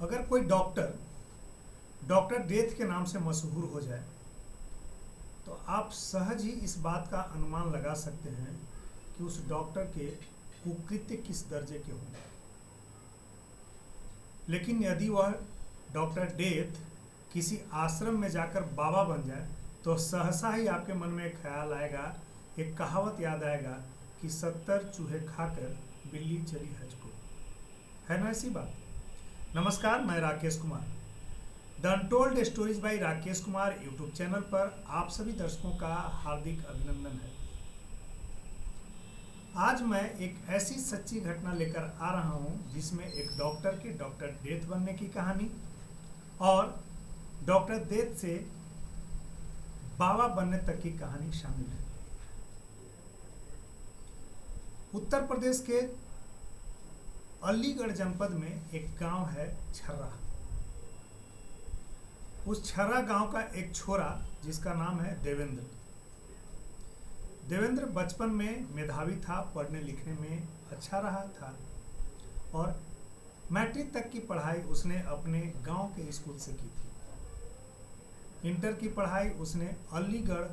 अगर कोई doctor doctor death के नाम से मशहूर हो जाए तो आप सहज ही इस बात का अनुमान लगा सकते हैं कि उस डॉक्टर के कुकृत्य किस दर्जे के होंगे। लेकिन यदि वह डॉक्टर डेथ किसी आश्रम में जाकर बाबा बन जाए तो सहसा ही आपके मन में एक ख्याल आएगा, एक कहावत याद आएगा कि 70 चूहे खाकर बिल्ली चली हज को। है ना ऐसी बात। नमस्कार, मैं Rakesh Kumar. The untold stories bye Rakesh Kumar YouTube channel पर आप सभी दर्शकों का हार्दिक अभिनंदन है। आज मैं एक ऐसी सच्ची घटना लेकर आ रहा हूं जिसमें एक डॉक्टर के डॉक्टर डेथ बनने की कहानी और डॉक्टर डेथ से बाबा बनने तक की कहानी शामिल है। उत्तर प्रदेश के अलीगढ़ जनपद में एक गांव है छर्रा। उस छर्रा गांव का एक छोरा जिसका नाम है देवेंद्र। देवेंद्र बचपन में मेधावी था, पढ़ने लिखने में अच्छा रहा था और मैट्रिक तक की पढ़ाई उसने अपने गांव के स्कूल से की थी। इंटर की पढ़ाई उसने अलीगढ़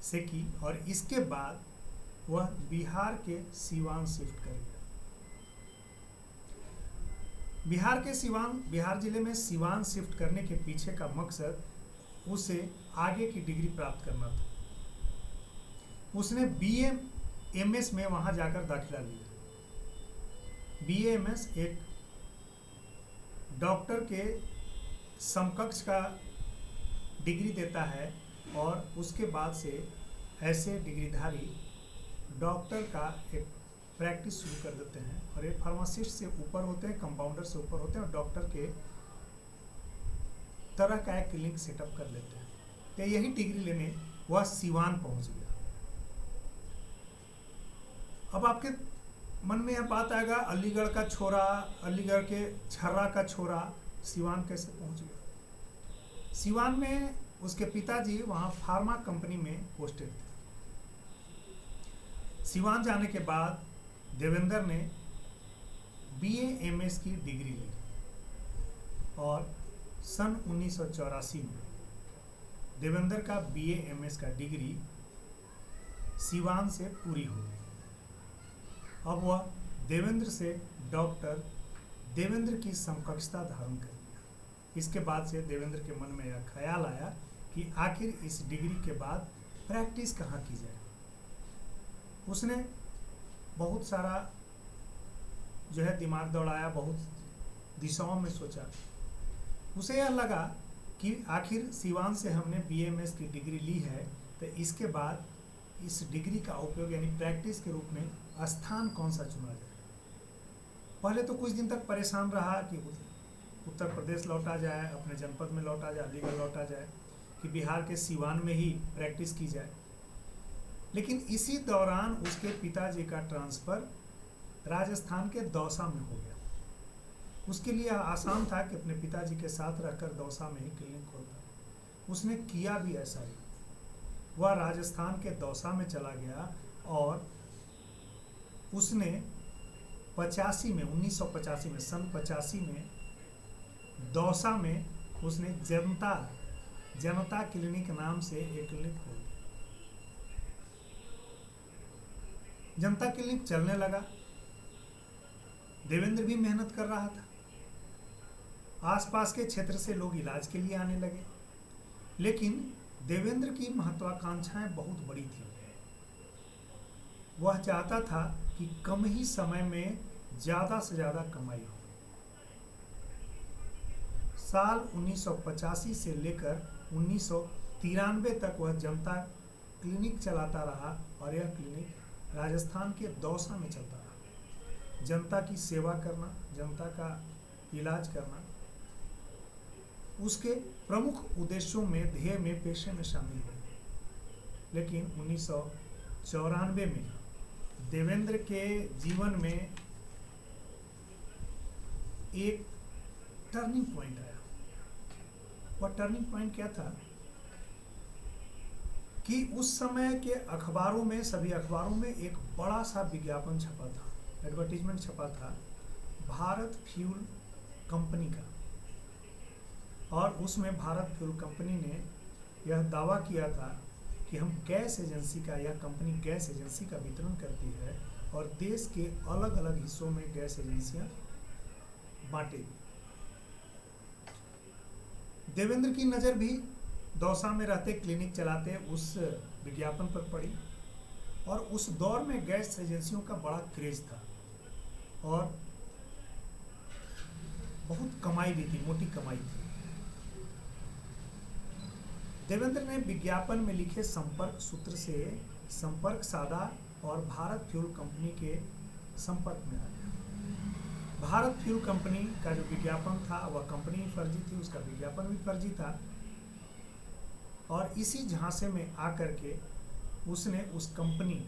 से की और इसके बाद वह बिहार के सिवान शिफ्ट कर गया। बिहार जिले में सिवान शिफ्ट करने के पीछे का मकसद उसे आगे की डिग्री प्राप्त करना था। उसने बीए एमएस में वहां जाकर दाखिला लिया। बीए एमएस एक डॉक्टर के समकक्ष का डिग्री देता है और उसके बाद से ऐसे डिग्रीधारी डॉक्टर का एक प्रैक्टिस शुरू कर देते हैं और ये फार्मासिस्ट से ऊपर होते हैं, कंपाउंडर से ऊपर होते हैं और डॉक्टर के तरह का एक क्लिनिक सेटअप कर लेते हैं। तो यही डिग्री लेने वह सिवान पहुंच गया। अब आपके मन में यह बात आएगा, अलीगढ़ का छोरा, अलीगढ़ के छर्रा का छोरा सिवान कैसे पहुंच गया। सिवान में उसके पिताजी वहां फार्मा कंपनी में पोस्टेड थे। सिवान जाने के बाद देवेंद्र ने बीए एमएस की डिग्री ली और सन 1984 में देवेंद्र का बीए एमएस का डिग्री सिवान से पूरी हो गई। अब वह देवेंद्र से डॉक्टर देवेंद्र की समकक्षता धारण कर लिया। इसके बाद से देवेंद्र के मन में यह ख्याल आया कि आखिर इस डिग्री के बाद प्रैक्टिस कहाँ की जाए। उसने बहुत सारा जो है दिमाग दौड़ाया, बहुत दिशाओं में सोचा। उसे यह लगा कि आखिर सिवान से हमने बीएमएस की डिग्री ली है तो इसके बाद इस डिग्री का उपयोग यानी प्रैक्टिस के रूप में स्थान कौन सा चुना जाए। पहले तो कुछ दिन तक परेशान रहा कि उत्तर प्रदेश लौटा जाए, अपने जनपद में लौटा जाए, अलीगढ़ लौटा जाए, कि बिहार के सिवान में ही प्रैक्टिस की जाए। लेकिन इसी दौरान उसके पिताजी का ट्रांसफ़र राजस्थान के दौसा में हो गया। उसके लिए आसान था कि अपने पिताजी के साथ रहकर दौसा में ही क्लिनिक खोलता। उसने किया भी ऐसा ही। वह राजस्थान के दौसा में चला गया और उसने 1985 में सन 85 में दौसा में उसने जनता क्लिनिक नाम से एक क्लिनिक खोल दिया। जनता क्लिनिक चलने लगा। देवेंद्र भी मेहनत कर रहा था। आसपास के क्षेत्र से लोग इलाज के लिए आने लगे। लेकिन देवेंद्र की महत्वाकांक्षाएं बहुत बड़ी थी। वह चाहता था कि कम ही समय में ज़्यादा से ज़्यादा कमाई हो। साल 1985 से लेकर 1993 तक वह जनता क्लिनिक चलाता रहा और यह क्लिनिक राजस्थान के दौसा में चलता रहा। जनता की सेवा करना, जनता का इलाज करना उसके प्रमुख उद्देश्यों में, ध्येय में, पेशे में शामिल हो। लेकिन 1994 में देवेंद्र के जीवन में एक टर्निंग पॉइंट आया। वह टर्निंग पॉइंट क्या था कि उस समय के अखबारों में, सभी अखबारों में एक बड़ा सा विज्ञापन छपा था, एडवर्टीजमेंट छपा था, भारत फ्यूल कंपनी का, और उसमें भारत फ्यूल कंपनी ने यह दावा किया था कि हम गैस एजेंसी का, यह कंपनी गैस एजेंसी का वितरण करती है और देश के अलग अलग हिस्सों में गैस एजेंसियां बांटेगी। देवेंद्र की नज़र भी दौसा में रहते क्लिनिक चलाते उस विज्ञापन पर पड़ी, और उस दौर में गैस एजेंसियों का बड़ा क्रेज था और बहुत कमाई भी थी, मोटी कमाई थी। देवेंद्र ने विज्ञापन में लिखे संपर्क सूत्र से संपर्क साधा और भारत फ्यूल कंपनी के संपर्क में आ गया। भारत फ्यूल कंपनी का जो विज्ञापन था वह कंपनी फर्जी थी, उसका विज्ञापन भी फर्जी था, और इसी झांसे में आकर के उसने उस कंपनी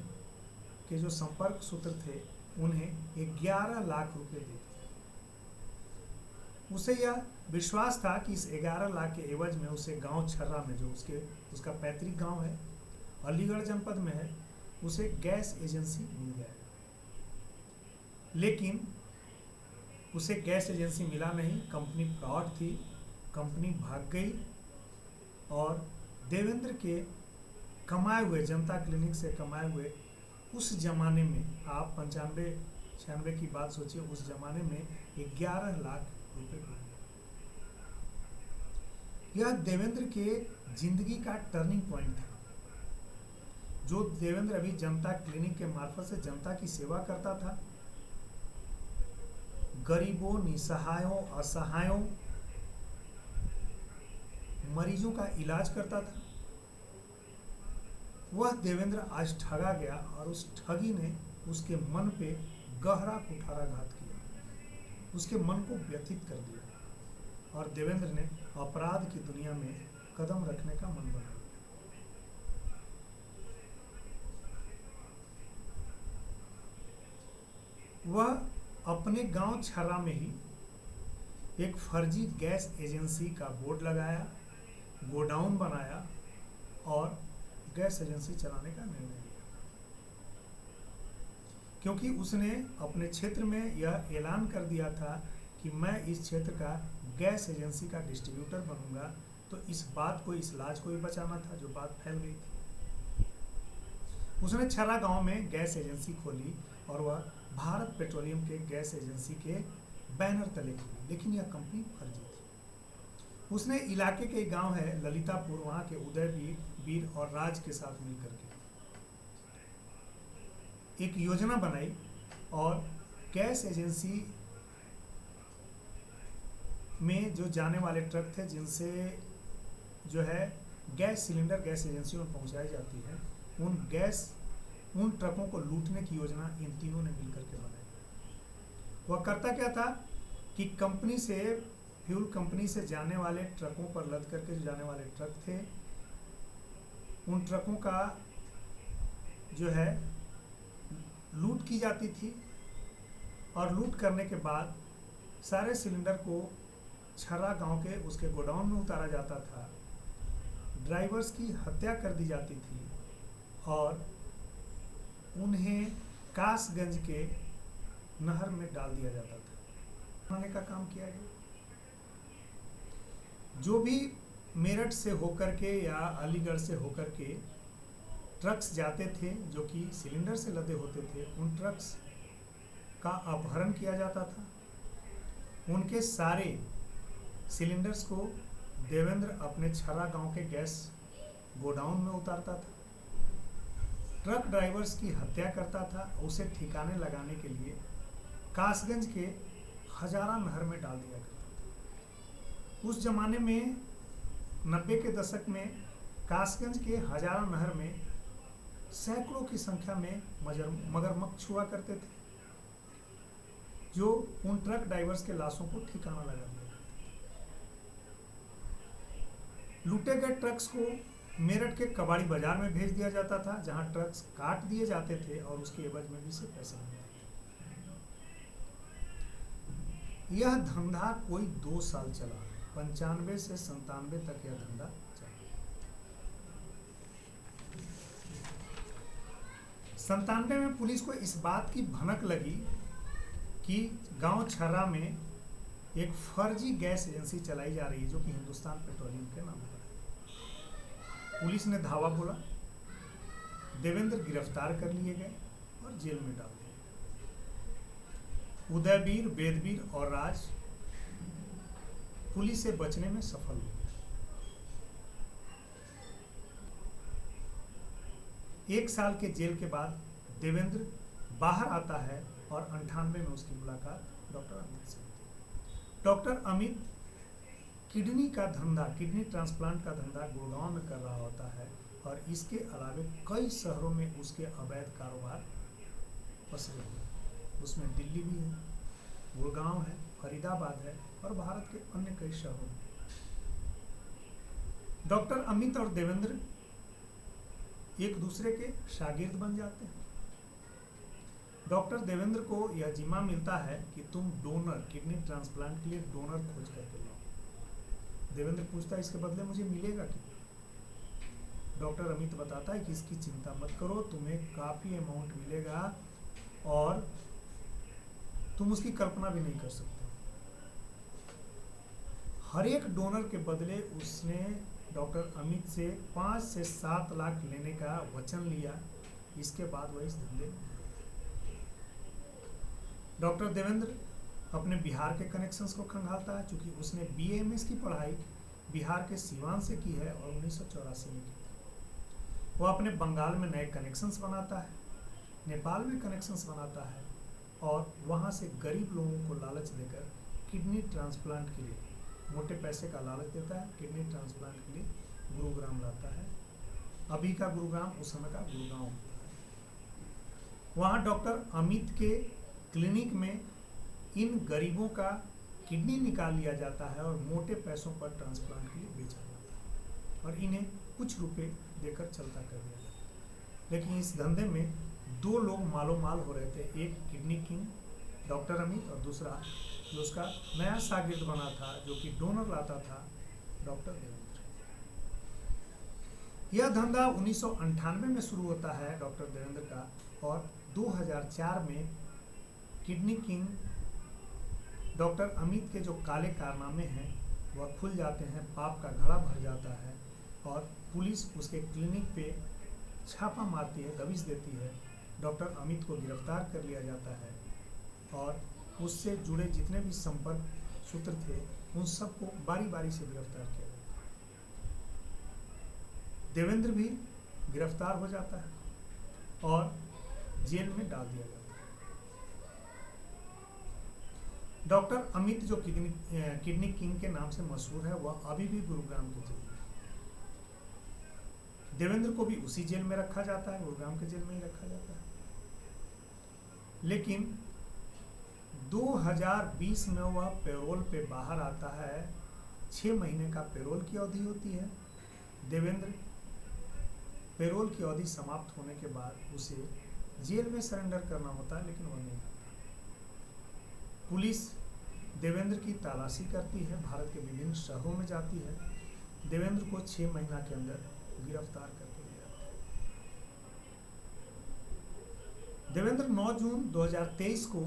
के जो संपर्क सूत्र थे उन्हें 11 लाख रुपए दे दिए। उसे यह विश्वास था कि इस 11 लाख के एवज में उसे गांव छर्रा में, जो उसका पैतृक गांव है, अलीगढ़ जनपद में है, उसे गैस एजेंसी मिल जाएगा। लेकिन उसे गैस एजेंसी मिला नहीं, कंपनी फ्रॉड थी, कंपनी भाग गई और देवेंद्र के कमाए हुए, जनता क्लिनिक से कमाए हुए, उस जमाने में आप 95-96 की बात सोचिए, उस जमाने में 11 लाख रुपए डूब गए। यह देवेंद्र के जिंदगी का टर्निंग पॉइंट था। जो देवेंद्र अभी जनता क्लिनिक के मार्फत से जनता की सेवा करता था, गरीबों, निसहायों, असहायों, मरीजों का इलाज करता था, वह देवेंद्र आज ठगा गया और उस ठगी ने उसके मन पे गहरा कुठाराघात किया, उसके मन को व्यथित कर दिया और देवेंद्र ने अपराध की दुनिया में कदम रखने का मन बना लिया। वह अपने गांव छर्रा में ही एक फर्जी गैस एजेंसी का बोर्ड लगाया, गोडाउन बनाया और गैस एजेंसी चलाने का निर्णय लिया, क्योंकि उसने अपने क्षेत्र में यह ऐलान कर दिया था कि मैं इस क्षेत्र का गैस एजेंसी का डिस्ट्रीब्यूटर बनूंगा। तो इस बात को, इस लाज को भी बचाना था जो बात फैल गई थी। उसने छर्रा गांव में गैस एजेंसी खोली और वह भारत पेट्रोलियम के गैस एजेंसी के बैनर तले खुली, लेकिन यह कंपनी फर्जी थी। उसने इलाके के गांव है ललितापुर, वहां के उदयवीर, वीर और राज के साथ मिलकर के एक योजना बनाई और गैस एजेंसी में जो जाने वाले ट्रक थे, जिनसे जो है गैस सिलेंडर गैस एजेंसियों में पहुंचाई जाती है, उन ट्रकों को लूटने की योजना इन तीनों ने मिलकर के बनाई। वह करता क्या था कि कंपनी से, फ्यूल कंपनी से जाने वाले ट्रकों पर लद करके जो जाने वाले ट्रक थे, उन ट्रकों का जो है लूट की जाती थी और लूट करने के बाद सारे सिलेंडर को छर्रा गांव के उसके गोडाउन में उतारा जाता था, ड्राइवर्स की हत्या कर दी जाती थी और उन्हें कासगंज के नहर में डाल दिया जाता था। बनाने का काम किया गया। जो भी मेरठ से होकर के या अलीगढ़ से होकर के ट्रक्स जाते थे जो कि सिलेंडर से लदे होते थे, उन ट्रक्स का अपहरण किया जाता था। उनके सारे सिलेंडर्स को देवेंद्र अपने छर्रा गांव के गैस गोडाउन में उतारता था, ट्रक ड्राइवर्स की हत्या करता था, उसे ठिकाने लगाने के लिए कासगंज के हजारा नहर में डाल दिया करता था। उस जमाने में 90 के दशक में कासगंज के हजारा नहर में सैकड़ों की संख्या में मगरमच्छ हुआ करते थे, जो उन ट्रक ड्राइवर्स के लाशों को ठिकाना लगा दिया करते थे। लूटे गए ट्रक्स को मेरठ के कबाड़ी बाजार में भेज दिया जाता था, जहां ट्रक्स काट दिए जाते थे और उसके एवज में भी से पैसे मिलते थे। यह धंधा कोई 2 साल चला, 95 से 97 तक यह धंधा चला। 97 में पुलिस को इस बात की भनक लगी कि गांव छर्रा में एक फर्जी गैस एजेंसी चलाई जा रही है जो कि हिंदुस्तान पेट्रोलियम के नाम पर है। पुलिस ने धावा बोला, देवेंद्र गिरफ्तार कर लिए गए और जेल में डाल दिए। उदयवीर, वेदवीर और राज पुलिस से बचने में सफल हुए। 1 साल के जेल के बाद देवेंद्र बाहर आता है और 98 में उसकी मुलाकात डॉक्टर अमित से होती है। डॉक्टर अमित किडनी का धंधा, किडनी ट्रांसप्लांट का धंधा गुड़गांव में कर रहा होता है और इसके अलावे कई शहरों में उसके अवैध कारोबार पसरे हुए। उसमें दिल्ली भी है, गुड़गांव है, फरीदाबाद है और भारत के अन्य कई शहरों में। डॉक्टर अमित और देवेंद्र एक दूसरे के शागिर्द बन जाते हैं। डॉक्टर देवेंद्र को यह जिम्मा मिलता है कि तुम डोनर, किडनी ट्रांसप्लांट के लिए डोनर खोज करके लाओ। देवेंद्र पूछता है इसके बदले मुझे मिलेगा कितना? डॉक्टर अमित बताता है कि इसकी चिंता मत करो, तुम्हें काफी अमाउंट मिलेगा और तुम उसकी कल्पना भी नहीं कर सकते। हर एक डोनर के बदले उसने डॉक्टर अमित से 5 से 7 लाख लेने का वचन लिया। इसके बाद वह इस धंधे में। डॉक्टर देवेंद्र अपने बिहार के कनेक्शंस को खंगालता है, क्योंकि उसने BAMS की पढ़ाई बिहार के सीवान से की है और 1984 में की थी। वह अपने बंगाल में नए कनेक्शंस बनाता है, नेपाल में कनेक्शंस बनाता है और वहाँ से गरीब लोगों को लालच देकर किडनी ट्रांसप्लांट के लिए, मोटे पैसे का लालच देता है, किडनी ट्रांसप्लांट के लिए गुरुग्राम लाता है। अभी का गुरुग्राम उस समय का गुड़गांव होता है। वहाँ डॉक्टर अमित के क्लिनिक में इन गरीबों का किडनी निकाल लिया जाता है और मोटे पैसों पर ट्रांसप्लांट के लिए बेचा जाता है और इन्हें कुछ रुपए देकर चलता कर दिया जाता है। लेकिन इस धंधे में 2 लोग मालो माल हो रहे थे, एक किडनी किंग डॉक्टर अमित और दूसरा जो उसका नया शागिर्द बना था, जो कि डोनर लाता था, डॉक्टर देवेंद्र। यह धंधा 1998 में शुरू होता है डॉक्टर देवेंद्र का और 2004 में किडनी किंग डॉक्टर अमित के जो काले कारनामे हैं वह खुल जाते हैं, पाप का घड़ा भर जाता है और पुलिस उसके क्लिनिक पे छापा मारती है, दबिश देती है। डॉक्टर अमित को गिरफ्तार कर लिया जाता है और उससे जुड़े जितने भी संपर्क सूत्र थे उन सबको बारी बारी से गिरफ्तार किया जाता है। देवेंद्र भी गिरफ्तार हो जाता है और जेल में डाल दिया जाता है। डॉक्टर अमित जो किडनी किंग के नाम से मशहूर है वह अभी भी गुरुग्राम के जेल में। देवेंद्र को भी उसी जेल में रखा जाता है, गुरुग्राम के जेल में ही रखा जाता है। लेकिन 2020 में वह पैरोल पे बाहर आता है। 6 महीने का पैरोल की अवधि होती है। देवेंद्र पैरोल की अवधि समाप्त होने के बाद उसे जेल में सरेंडर करना होता है, लेकिन वह नहीं आता। पुलिस देवेंद्र की तलाशी करती है, भारत के विभिन्न शहरों में जाती है, देवेंद्र को 6 महीना के अंदर गिरफ्तार करके ले जाती है। देवेंद्र 9 जून 2023 को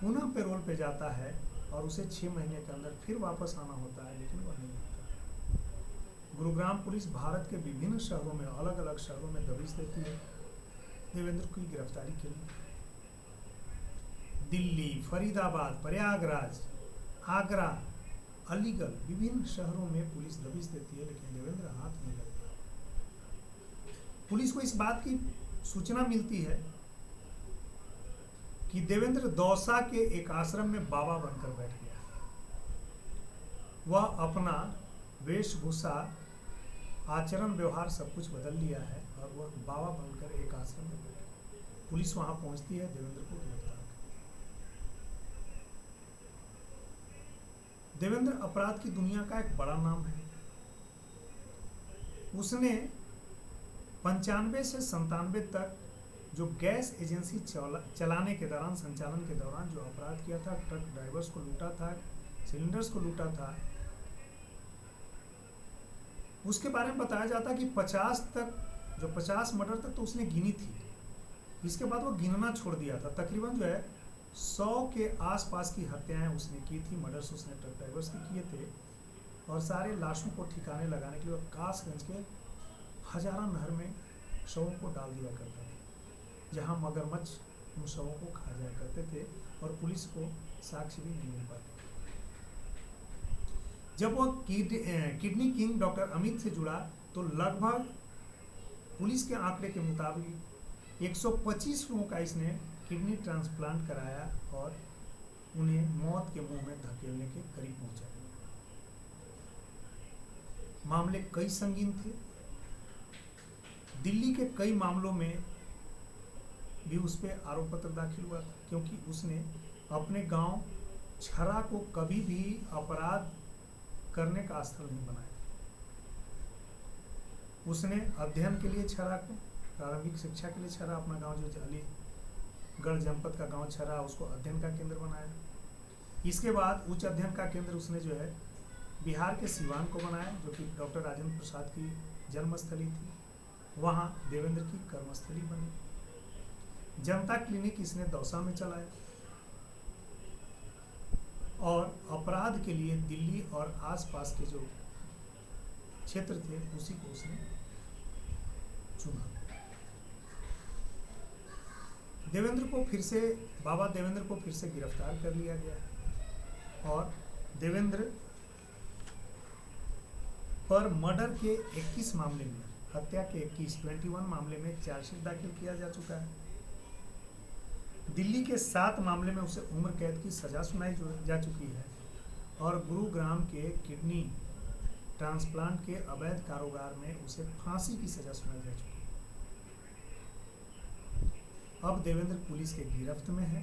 पुनः पैरोल पे जाता है और उसे 6 महीने के अंदर फिर वापस आना होता है, लेकिन वह नहीं आता। गुरुग्राम पुलिस भारत के विभिन्न शहरों में, अलग अलग शहरों में दबिश देती है देवेंद्र की गिरफ्तारी के लिए। दिल्ली, फरीदाबाद, प्रयागराज, आगरा, अलीगढ़, विभिन्न शहरों में पुलिस दबिश देती है, लेकिन देवेंद्र हाथ नहीं लगता। पुलिस को इस बात की सूचना मिलती है कि देवेंद्र दौसा के एक आश्रम में बाबा बनकर बैठ गया। वह अपना वेशभूषा, आचरण, व्यवहार सब कुछ बदल लिया है और वह बाबा बनकर एक आश्रम में बैठ गया। पुलिस वहां पहुंचती है, देवेंद्र को गिरफ्तार करती है। देवेंद्र अपराध की दुनिया का एक बड़ा नाम है। उसने 95 से 97 तक जो गैस एजेंसी चलाने के दौरान, संचालन के दौरान जो अपराध किया था, ट्रक ड्राइवर्स को लूटा था, सिलेंडर्स को लूटा था, उसके बारे में बताया जाता कि 50 मर्डर तक तो उसने गिनी थी। इसके बाद वो गिनना छोड़ दिया था। तकरीबन जो है 100 के आसपास की हत्याएं उसने की थी, मर्डर्स उसने ट्रक ड्राइवर्स के किए थे, और सारे लाशों को ठिकाने लगाने के लिए और कासगंज के हजारा नहर में शवों को डाल दिया करता था, जहां मगरमच्छ उन शवों को खा जाया करते थे और पुलिस को साक्ष्य भी नहीं मिल पाते। जब वह किडनी किंग डॉक्टर अमित से जुड़ा तो लगभग पुलिस के आंकड़े के मुताबिक 125 लोगों का इसने किडनी ट्रांसप्लांट कराया और उन्हें मौत के मुंह में धकेलने के करीब पहुंचा दिया। मामले कई संगीन थे। दिल्ली के कई मामलों में भी उस पर आरोप पत्र दाखिल हुआ था, क्योंकि उसने अपने गांव छरा को कभी भी अपराध करने का स्थल नहीं बनाया। उसने अध्ययन के लिए छरा को, प्रारंभिक शिक्षा के लिए छरा, अपना गांव जो अलीगढ़ जनपद का गांव छरा, उसको अध्ययन का केंद्र बनाया। इसके बाद उच्च अध्ययन का केंद्र उसने जो है बिहार के सिवान को बनाया, जो कि डॉक्टर राजेंद्र प्रसाद की जन्मस्थली थी। वहाँ देवेंद्र की कर्मस्थली बनी। जनता क्लिनिक इसने दौसा में चलाया और अपराध के लिए दिल्ली और आसपास के जो क्षेत्र थे उसी को उसने चुना। बाबा देवेंद्र को फिर से गिरफ्तार कर लिया गया और देवेंद्र पर मर्डर के 21 मामले में, हत्या के 21 मामले में चार्जशीट दाखिल किया जा चुका है। दिल्ली के 7 मामले में उसे उम्र कैद की सजा सुनाई जा चुकी है और गुरुग्राम के किडनी ट्रांसप्लांट के अवैध कारोबार में उसे फांसी की सजा सुनाई जा चुकी है। अब देवेंद्र पुलिस के गिरफ्त में है